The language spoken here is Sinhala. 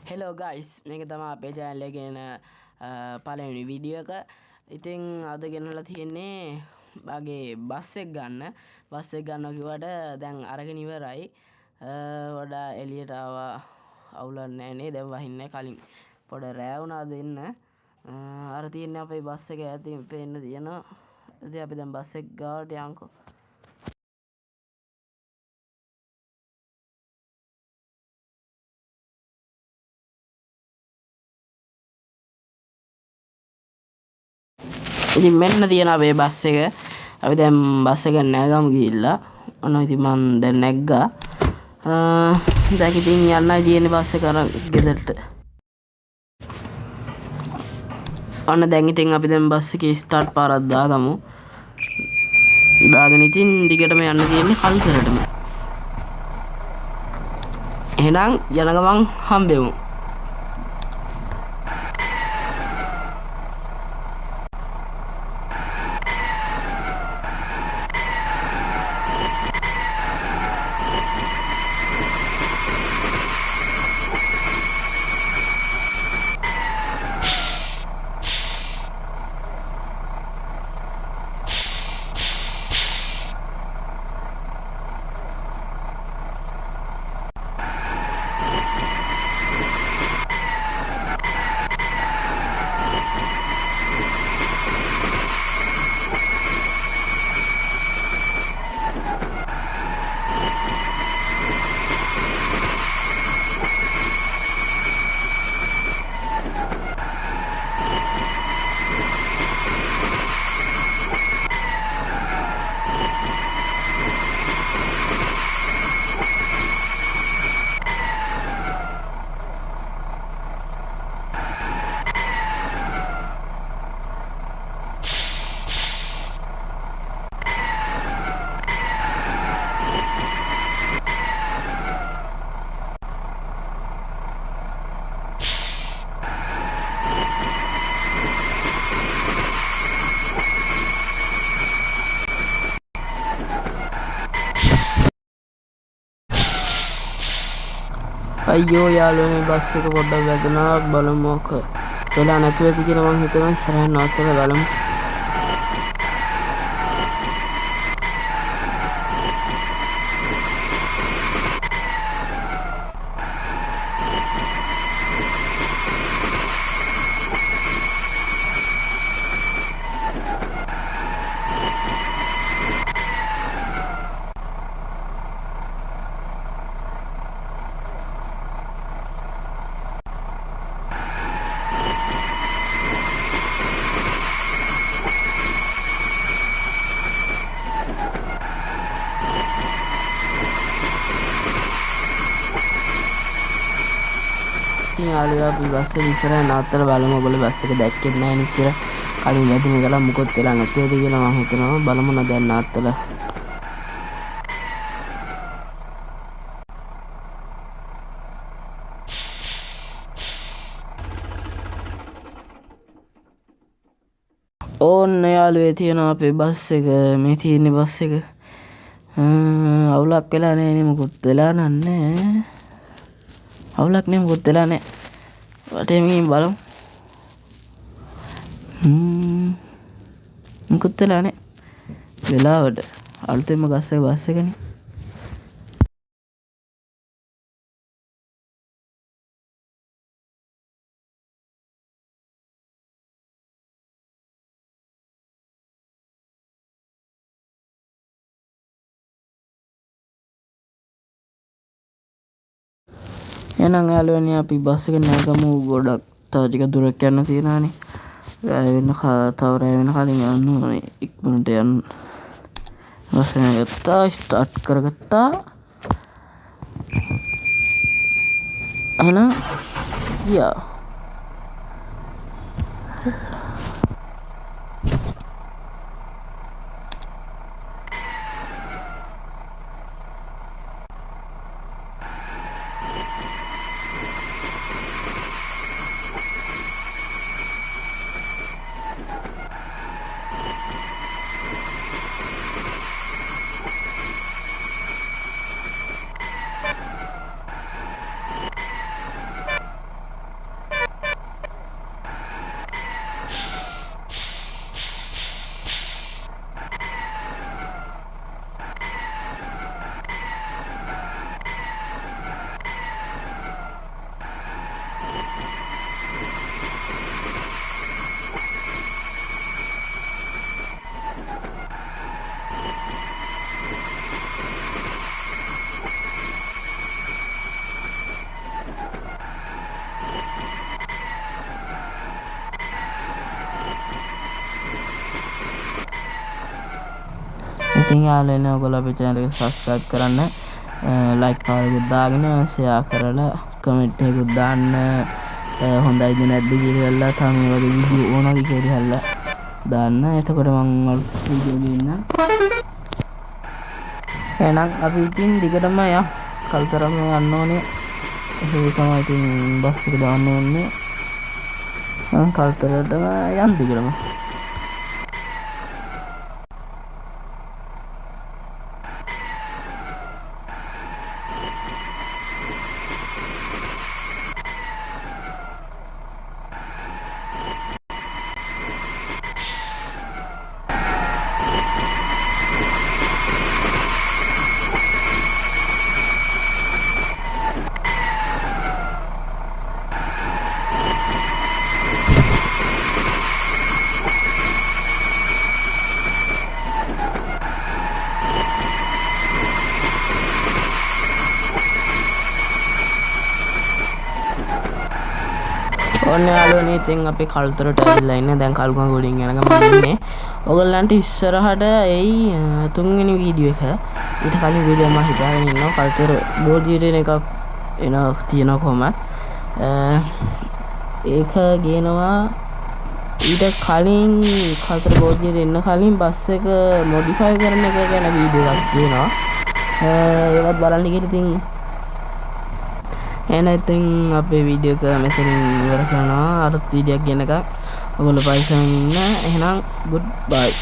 හෙලෝ ගයිස් මේක තමා අපේ චෑනල් එකේ එන පළවෙනි වීඩියෝ එක. ඉතින් අද ගෙනලා තියෙන්නේ බගේ බස් එක ගන්න. බස් එක ගන්නවා කිව්වට දැන් අරගෙන ඉවරයි. වඩා එළියට ආවා අවුලක් නැහැ නේ. දැන් වහින්නේ කලින් පොඩ රෑ වුණා දෙන්න. අර තියෙන්නේ අපේ බස් එක ඈතින් පේන්න තියෙනවා. ඉතින් අපි දැන් බස් එක ගාවට යන්කෝ. ඉතින් මෙන්න තියෙන අපේ බස් එක. අපි දැන් බස් එක නැගමු ගිහිල්ලා. ඔන්න ඉතින් මං දැන් නැග්ගා. දැන් ඉතින් යන්නයි තියෙන්නේ බස් එක අරන් ගෙදරට. ඔන්න දැන් ඉතින් අපි දැන් බස් එකේ ස්ටාර්ට් පාරක් දාගමු. දාගෙන ඉතින් දිගටම යන්න තියෙන්නේ කල්තරටම. එහෙනම් යන ගමන් හම්බෙමු. අයියෝ යාළුවනේ බස් එක පොඩ්ඩක් වැදුනා. බලමු මොක වෙලා නැතුව ඇති කියලා මං හිතනවා. ඉස්සරහින් නවත්තලා බලමු. යාළුවා අපි බස් එක ඉස්සරහ නවත්තලා බලමු. ඔයගොල්ලෝ බස් එක දැක්කේ නැහැ නේ කියලා. කලින් වැදුනේ කියලා මොකොත් වෙලා නැතුවද කියලා මම හිතනවා. බලමු න දැන් නවත්තලා. ඕන්න යාළුවේ තියෙනවා අපේ බස් එක. මේ තියෙන්නේ බස් එක. අවුලක් වෙලා නැහැ නේ. මොකොත් වෙලා නැහැ. අවුලක් නේ. මොකොත් වෙලා නැහැ. වටේ මෙහින් බලමු. මොකුත් වෙලා නැහැ. වෙලාවට අලුතෙන්ම ගස්ස බස් එකනේ. එහෙනම් යාළුවනේ අපි බස් එක නැගමු. ගොඩක් තව ටික දුරක් යන්න තියෙනවානේ. රෑ වෙන තව රෑ වෙන කලින් යන්න ඕනේ. ඉක්මනට යන්න. බස් එක නැගත්තා. ස්ටාර්ට් කරගත්තා. එහෙනම් ගියා. ඉතින් යාළුවනේ ඔයගොල්ලෝ අපේ channel එක subscribe කරන්න, like පාරකුත් දාගෙන share කරලා comment එකකුත් දාන්න, හොඳයිද නැද්ද කියලා තම මේ වගේ වීඩියෝ ඕනද කියලා දාන්න. එතකොට මම වීඩියෝ ගේන්නම්. එහෙනම් අපි ඉතින් දිගටම යමු. කල්තරම යන්න ඕනේ. ඒක තමයි ඉතින් බස් එක දාන්න ඕනේ. කල්තරටම යන්න දිගටම. ඔන්න යාළුවනේ ඉතින් අපි කල්තරට ඇවිල්ලා ඉන්නේ. දැන් කල්ගඟුලින් යන ගමන් ඉන්නේ. ඔයගොල්ලන්ට ඉස්සරහට එයි තුන්වෙනි වීඩියෝ එක. ඊට කලින් වීඩියෝ මම හිතාගෙන ඉන්නවා කල්තර බෝධියට එන එකක් එන තියෙනවා කොහමත්. ඒක ගේනවා ඊට කලින් කල්තර බෝධියට එන්න කලින් බස් එක මොඩිෆයි කරන එක ගැන වීඩියෝ එකක් ගේනවා. ඒවත් බලන්න කියලා ඉතින් ඉතින් අපේ වීඩියෝ එක මෙතනින් ඉවර කරනවා. අලුත් වීඩියෝ එකක් ගෙන එකක් ඔයගොල්ලෝ පයිසන් ඉන්න. එහෙනම් good bye.